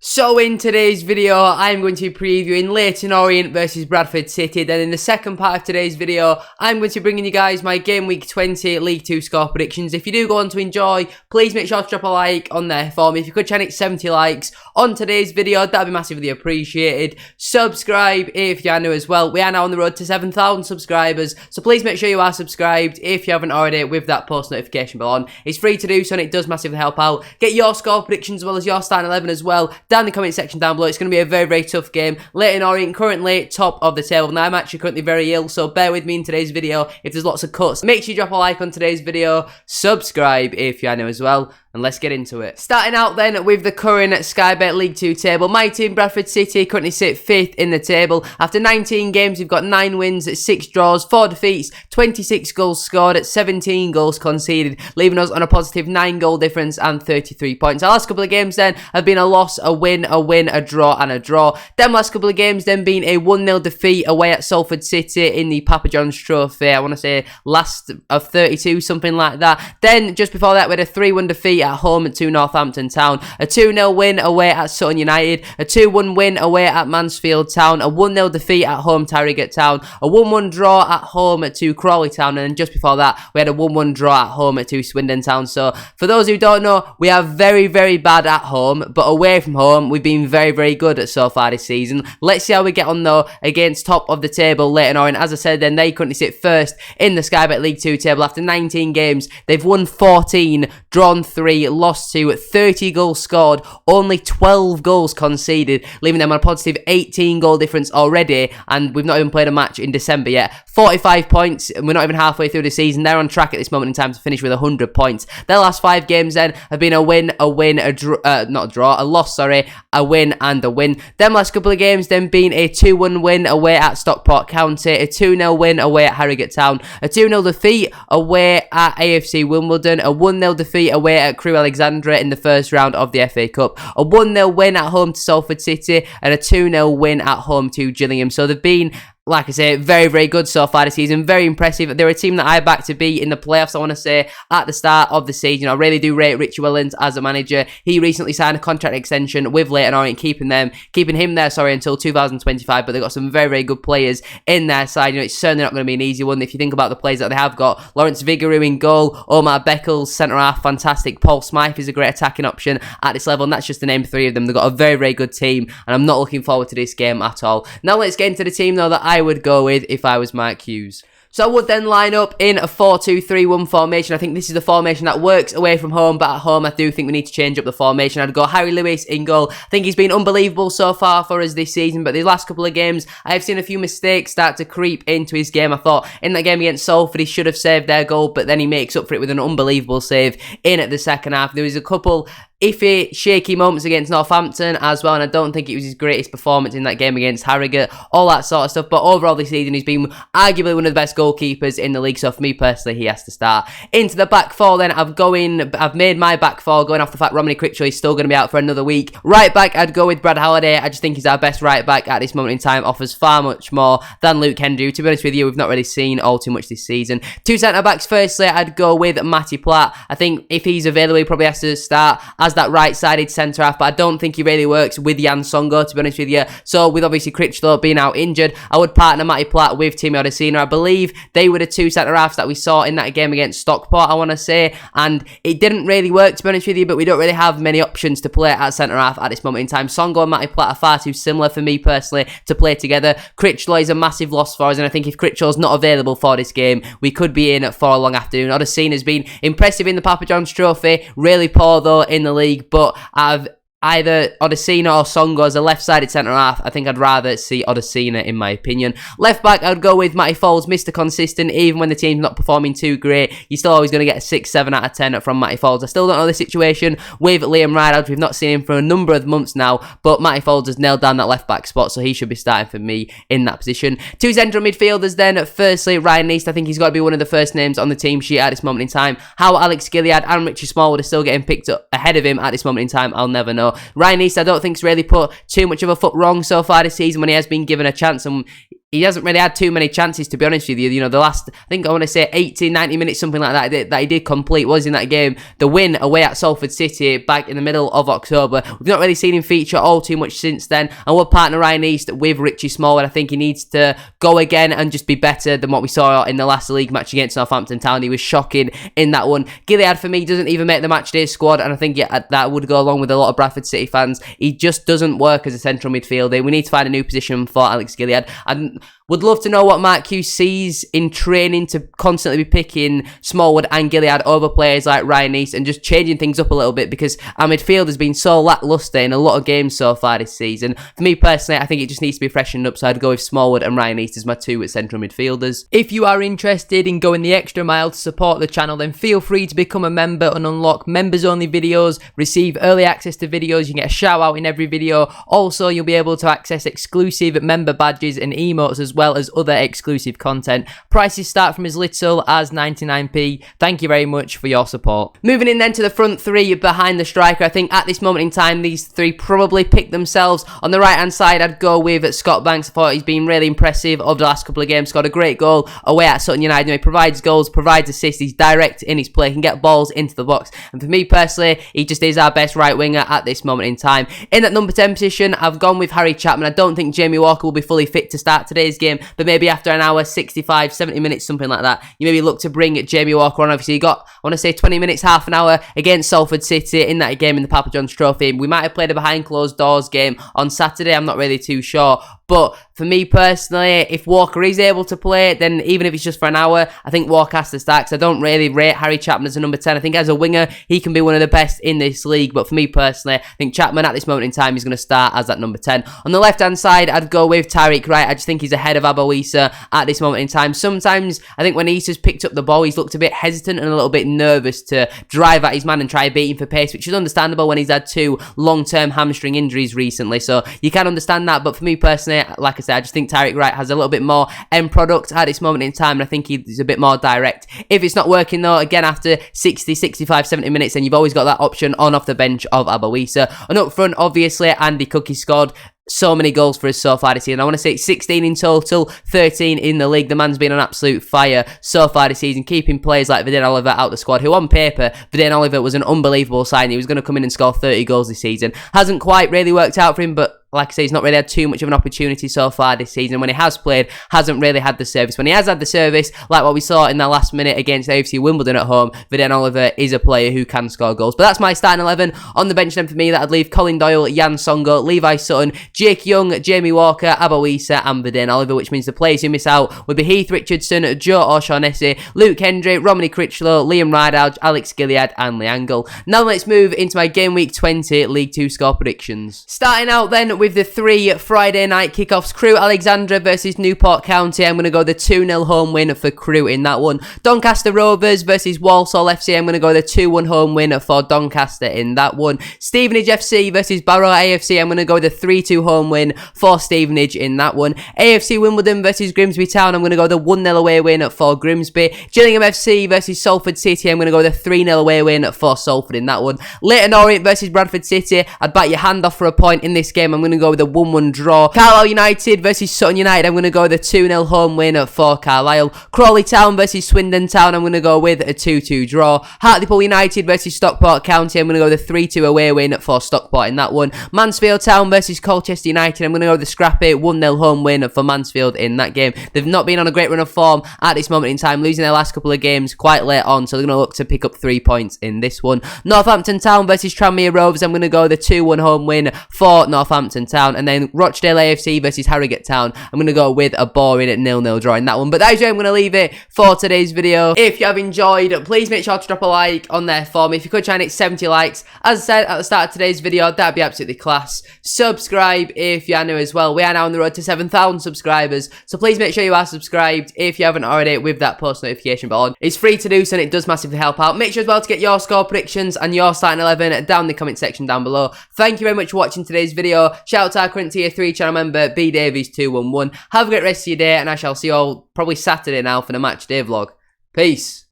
So in today's video, I'm going to be previewing Leyton Orient versus Bradford City. Then in the second part of today's video, I'm going to be bringing you guys my Game Week 20 League 2 score predictions. If you do go on to enjoy, please make sure to drop a like on there for me. If you could try and hit 70 likes on today's video, that'd be massively appreciated. Subscribe if you are new as well. We are now on the road to 7,000 subscribers, so please make sure you are subscribed if you haven't already with that post notification bell on. It's free to do so and it does massively help out. Get your score predictions as well as your starting 11 as well down in the comment section down below. It's going to be a very, very tough game. Leyton Orient currently top of the table. Now, I'm actually currently very ill, so bear with me in today's video if there's lots of cuts. Make sure you drop a like on today's video, subscribe if you are new as well, and let's get into it. Starting out then with the current Sky Bet League 2 table. My team, Bradford City, currently sit 5th in the table. After 19 games, we've got 9 wins, 6 draws, 4 defeats, 26 goals scored, 17 goals conceded, leaving us on a positive 9 goal difference and 33 points. Our last couple of games then have been a loss, a win, a draw, and a draw. Them last couple of games then being a 1-0 defeat away at Salford City in the Papa John's Trophy. I want to say last of 32, something like that. Then just before that, we had a 3-1 defeat at home to Northampton Town, a 2-0 win away at Sutton United, a 2-1 win away at Mansfield Town, a 1-0 defeat at home to Harrogate Town, a 1-1 draw at home to Crawley Town, and then just before that we had a 1-1 draw at home to Swindon Town. So for those who don't know, we are very, very bad at home, but away from home we've been very, very good so far this season. Let's see how we get on though against top of the table Leyton Orient. As I said, then they currently sit first in the Sky Bet League 2 table. After 19 games, they've won 14, drawn 3, lost 2, 30 goals scored, only 12 goals conceded, leaving them on a positive 18 goal difference already, and we've not even played a match in December yet. 45 points, and we're not even halfway through the season. They're on track at this moment in time to finish with 100 points. Their last 5 games then have been a loss, a win and a win. Them last couple of games then being a 2-1 win away at Stockport County, a 2-0 win away at Harrogate Town, a 2-0 defeat away at AFC Wimbledon, a 1-0 defeat away at Crewe Alexandra in the first round of the FA Cup, a 1-0 win at home to Salford City, and a 2-0 win at home to Gillingham. So they've been, like I say, very, very good so far this season. Very impressive. They're a team that I backed to be in the playoffs, I want to say, at the start of the season. I really do rate Richie Wellens as a manager. He recently signed a contract extension with Leyton Orient, keeping him there, until 2025. But they've got some very, very good players in their side. It's certainly not going to be an easy one. If you think about the players that they have got, Lawrence Vigouroux in goal, Omar Beckles, centre-half, fantastic. Paul Smythe is a great attacking option at this level, and that's just to name 3 of them. They've got a very, very good team, and I'm not looking forward to this game at all. Now let's get into the team, though, that I would go with if I was Mark Hughes. So I would then line up in a 4-2-3-1 formation. I think this is the formation that works away from home, but at home I do think we need to change up the formation. I'd go Harry Lewis in goal. I think he's been unbelievable so far for us this season, but these last couple of games I have seen a few mistakes start to creep into his game. I thought in that game against Salford he should have saved their goal, but then he makes up for it with an unbelievable save in the second half. There was a couple iffy, shaky moments against Northampton as well, and I don't think it was his greatest performance in that game against Harrogate, all that sort of stuff. But overall this season he's been arguably one of the best goalkeepers in the league, so for me personally he has to start. Into the back four then, I've made my back four going off the fact Romany Critchley is still going to be out for another week. Right back, I'd go with Brad Halliday. I just think he's our best right back at this moment in time, offers far much more than Luke Hendry. To be honest with you, we've not really seen all too much this season. 2 centre backs, firstly I'd go with Matty Platt. I think if he's available he probably has to start as that right-sided centre-half, but I don't think he really works with Jan Songo, to be honest with you. So with obviously Critchlow being out injured, I would partner Matty Platt with Timmy Odesina. I believe they were the 2 centre-halves that we saw in that game against Stockport, I want to say, and it didn't really work, to be honest with you, but we don't really have many options to play at centre-half at this moment in time. Songo and Matty Platt are far too similar for me personally to play together. Critchlow is a massive loss for us, and I think if Critchlow's not available for this game, we could be in for a long afternoon. Odesina's been impressive in the Papa John's Trophy, really poor though in the league, but I've either Odesina or Songo as a left-sided centre-half. I think I'd rather see Odesina in my opinion. Left back, I'd go with Matty Foles, Mr. Consistent. Even when the team's not performing too great, you're still always going to get a 6, 7 out of 10 from Matty Foles. I still don't know the situation with Liam Rideout. We've not seen him for a number of months now, but Matty Foles has nailed down that left-back spot, so he should be starting for me in that position. 2 central midfielders then. Firstly, Ryan East. I think he's got to be one of the first names on the team sheet at this moment in time. How Alex Gilliard and Richie Smallwood are still getting picked up ahead of him at this moment in time, I'll never know. Ryan East, I don't think, has really put too much of a foot wrong so far this season when he has been given a chance, and he hasn't really had too many chances, to be honest with you. You know, the last, I think I want to say 80, 90 minutes, something like that he did complete was in that game. The win away at Salford City back in the middle of October. We've not really seen him feature all too much since then. And we're partner Ryan East with Richie Smallwood. I think he needs to go again and just be better than what we saw in the last league match against Northampton Town. He was shocking in that one. Gilead, for me, doesn't even make the matchday squad, and I think that would go along with a lot of Bradford City fans. He just doesn't work as a central midfielder. We need to find a new position for Alex Gilead. And would love to know what Mark Hughes sees in training to constantly be picking Smallwood and Gilead over players like Ryan East and just changing things up a little bit, because our midfield has been so lacklustre in a lot of games so far this season. For me personally, I think it just needs to be freshened up, so I'd go with Smallwood and Ryan East as my two central midfielders. If you are interested in going the extra mile to support the channel, then feel free to become a member and unlock members only videos, receive early access to videos, you can get a shout out in every video. Also, you'll be able to access exclusive member badges and emotes as well as other exclusive content. Prices start from as little as 99p. Thank you very much for your support. Moving in then to the front three behind the striker, I think at this moment in time, these three probably pick themselves. On the right hand side, I'd go with Scott Banks. I thought he's been really impressive over the last couple of games. Scored a great goal away at Sutton United. He provides goals, provides assists, he's direct in his play, can get balls into the box. And for me personally, he just is our best right winger at this moment in time. In that number 10 position, I've gone with Harry Chapman. I don't think Jamie Walker will be fully fit to start today's game, but maybe after an hour, 65, 70 minutes, something like that, you maybe look to bring Jamie Walker on. Obviously, he got, I want to say, 20 minutes, half an hour against Salford City in that game in the Papa John's Trophy. We might have played a behind closed doors game on Saturday, I'm not really too sure. But for me personally, if Walker is able to play, then even if it's just for an hour, I think Walker has to start, because I don't really rate Harry Chapman as a number 10. I think as a winger, he can be one of the best in this league. But for me personally, I think Chapman at this moment in time is going to start as that number 10. On the left-hand side, I'd go with Tariq Wright. I just think he's ahead of Aloisa at this moment in time. Sometimes, I think when Isa's picked up the ball, he's looked a bit hesitant and a little bit nervous to drive at his man and try to beat him for pace, which is understandable when he's had two long-term hamstring injuries recently. So you can understand that. But for me personally, like I said, I just think Tariq Wright has a little bit more end product at this moment in time, and I think he's a bit more direct. If it's not working though, again after 60, 65, 70 minutes, then you've always got that option on off the bench of Aloisa. And up front, obviously, Andy Cookie scored so many goals for us so far this season. I want to say 16 in total, 13 in the league. The man's been on absolute fire so far this season, keeping players like Vidane Oliver out the squad, who on paper, Vidane Oliver was an unbelievable signing. He was going to come in and score 30 goals this season. Hasn't quite really worked out for him, but like I say, he's not really had too much of an opportunity so far this season. When he has played, hasn't really had the service. When he has had the service, like what we saw in the last minute against AFC Wimbledon at home, Vidane Oliver is a player who can score goals. But that's my starting 11. On the bench then for me, that'd leave Colin Doyle, Jan Songo, Levi Sutton, Jake Young, Jamie Walker, Aloisa and Vidane Oliver, which means the players who miss out would be Heath Richardson, Joe O'Shaughnessy, Luke Hendry, Romney Critchlow, Liam Rideout, Alex Gilead and Lee Angle. Now let's move into my Game Week 20 League 2 score predictions. Starting out then with the three Friday night kickoffs. Crewe Alexandra versus Newport County. I'm going to go the 2-0 home win for Crewe in that one. Doncaster Rovers versus Walsall FC. I'm going to go the 2-1 home win for Doncaster in that one. Stevenage FC versus Barrow AFC. I'm going to go the 3-2 home win for Stevenage in that one. AFC Wimbledon versus Grimsby Town. I'm going to go the 1-0 away win for Grimsby. Gillingham FC versus Salford City. I'm going to go the 3-0 away win for Salford in that one. Leyton Orient versus Bradford City. I'd bat your hand off for a point in this game. I'm going to go with the 1-1 draw. Carlisle United versus Sutton United. I'm going to go the 2-0 home win for Carlisle. Crawley Town versus Swindon Town. I'm going to go with a 2-2 draw. Hartlepool United versus Stockport County. I'm going to go the 3-2 away win for Stockport in that one. Mansfield Town versus Colchester United. I'm going to go the scrappy 1-0 home win for Mansfield in that game. They've not been on a great run of form at this moment in time, losing their last couple of games quite late on, so they're going to look to pick up 3 points in this one. Northampton Town versus Tranmere Rovers. I'm going to go the 2-1 home win for Northampton Town. And then Rochdale AFC versus Harrogate Town. I'm going to go with a boring 0-0 draw in that one. But that is where I'm going to leave it for today's video. If you have enjoyed, please make sure to drop a like on there for me. If you could try and hit 70 likes, as I said at the start of today's video, that'd be absolutely class. Subscribe if you are new as well. We are now on the road to 7,000 subscribers, so please make sure you are subscribed if you haven't already with that post notification bell on. It's free to do so and it does massively help out. Make sure as well to get your score predictions and your starting 11 down in the comment section down below. Thank you very much for watching today's video. Shout out to our current tier 3 channel member B Davies 211. Have a great rest of your day and I shall see you all probably Saturday now for the match day vlog. Peace.